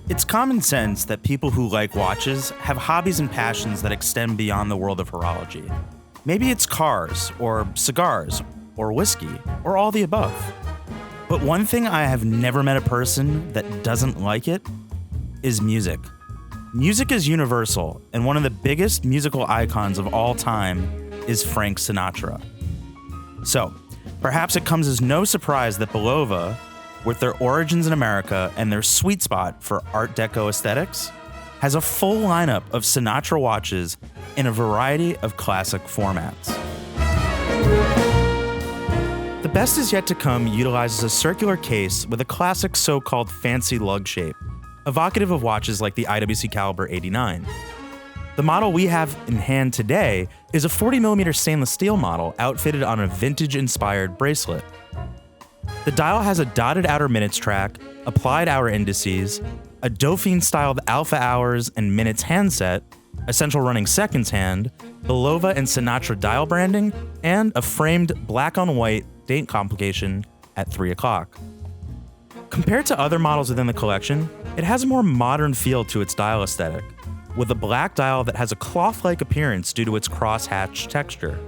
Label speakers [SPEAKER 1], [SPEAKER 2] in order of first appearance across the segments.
[SPEAKER 1] It's common sense that people who like watches have hobbies and passions that extend beyond the world of horology. Maybe it's cars, or cigars, or whiskey, or all the above. But one thing I have never met a person that doesn't like it is music. Music is universal, and one of the biggest musical icons of all time is Frank Sinatra. So, perhaps it comes as no surprise that Bulova, with their origins in America and their sweet spot for Art Deco aesthetics, has a full lineup of Sinatra watches in a variety of classic formats. The best is yet to come utilizes a circular case with a classic so-called fancy lug shape, evocative of watches like the IWC Caliber 89. The model we have in hand today is a 40mm stainless steel model outfitted on a vintage-inspired bracelet. The dial has a dotted outer minutes track, applied hour indices, a Dauphine-styled alpha hours and minutes handset, a central running seconds hand, Bulova and Sinatra dial branding, and a framed black-on-white date complication at 3 o'clock. Compared to other models within the collection, it has a more modern feel to its dial aesthetic, with a black dial that has a cloth-like appearance due to its cross-hatch texture.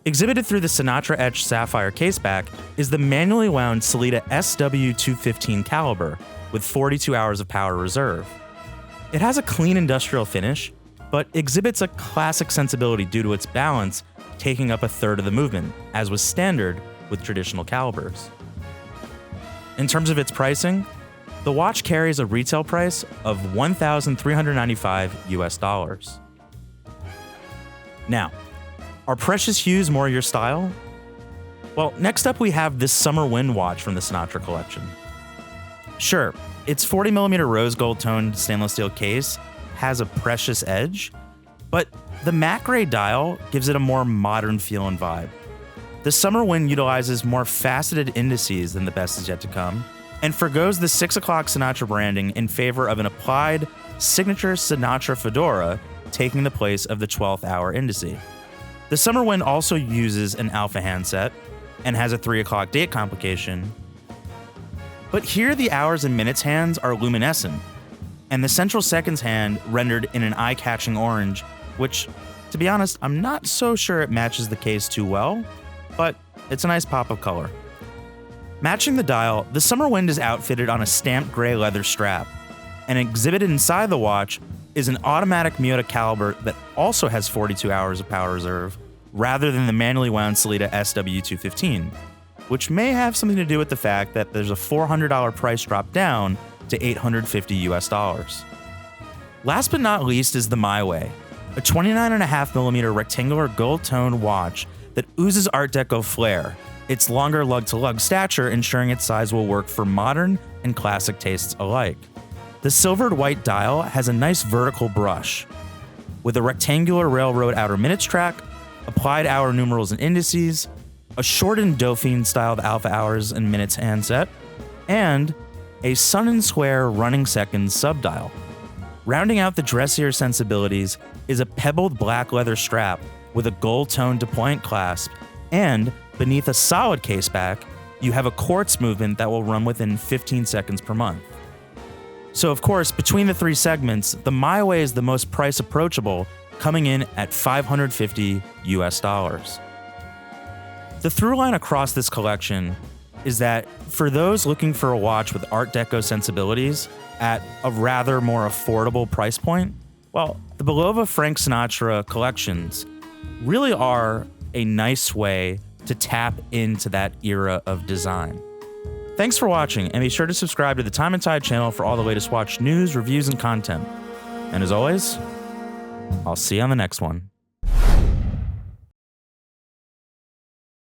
[SPEAKER 1] Exhibited through the Sinatra-etched sapphire caseback is the manually wound Sellita SW215 caliber with 42 hours of power reserve. It has a clean industrial finish, but exhibits a classic sensibility due to its balance taking up a third of the movement, as was standard with traditional calibers. In terms of its pricing, the watch carries a retail price of $1,395 US. Now, are precious hues more your style? Well, next up we have this Summer Wind watch from the Sinatra collection. Sure, its 40mm rose gold toned stainless steel case has a precious edge, but the matte gray dial gives it a more modern feel and vibe. The Summer Wind utilizes more faceted indices than the best is yet to come, and forgoes the 6 o'clock Sinatra branding in favor of an applied signature Sinatra fedora taking the place of the 12th hour indice. The Summer Wind also uses an alpha handset and has a 3 o'clock date complication. But here the hours and minutes hands are luminescent, and the central seconds hand rendered in an eye-catching orange, which, to be honest, I'm not so sure it matches the case too well, but it's a nice pop of color. Matching the dial, the Summer Wind is outfitted on a stamped gray leather strap, and exhibited inside the watch is an automatic Miyota caliber that also has 42 hours of power reserve, rather than the manually wound Sellita SW215, which may have something to do with the fact that there's a $400 price drop down to $850 US. Last but not least is the My Way, a 29.5mm rectangular gold-toned watch that oozes Art Deco flair, its longer lug-to-lug stature ensuring its size will work for modern and classic tastes alike. The silvered white dial has a nice vertical brush, with a rectangular railroad outer minutes track, applied hour numerals and indices, a shortened Dauphine-styled alpha hours and minutes handset, and a sun and square running seconds subdial. Rounding out the dressier sensibilities is a pebbled black leather strap with a gold-toned deployant clasp, and beneath a solid caseback, you have a quartz movement that will run within 15 seconds per month. So of course, between the three segments, the My Way is the most price approachable, coming in at $550 US. The through line across this collection is that for those looking for a watch with Art Deco sensibilities at a rather more affordable price point, well, the Bulova Frank Sinatra collections really are a nice way to tap into that era of design. Thanks for watching, and be sure to subscribe to the Time+Tide channel for all the latest watch news, reviews, and content. And as always, I'll see you on the next one.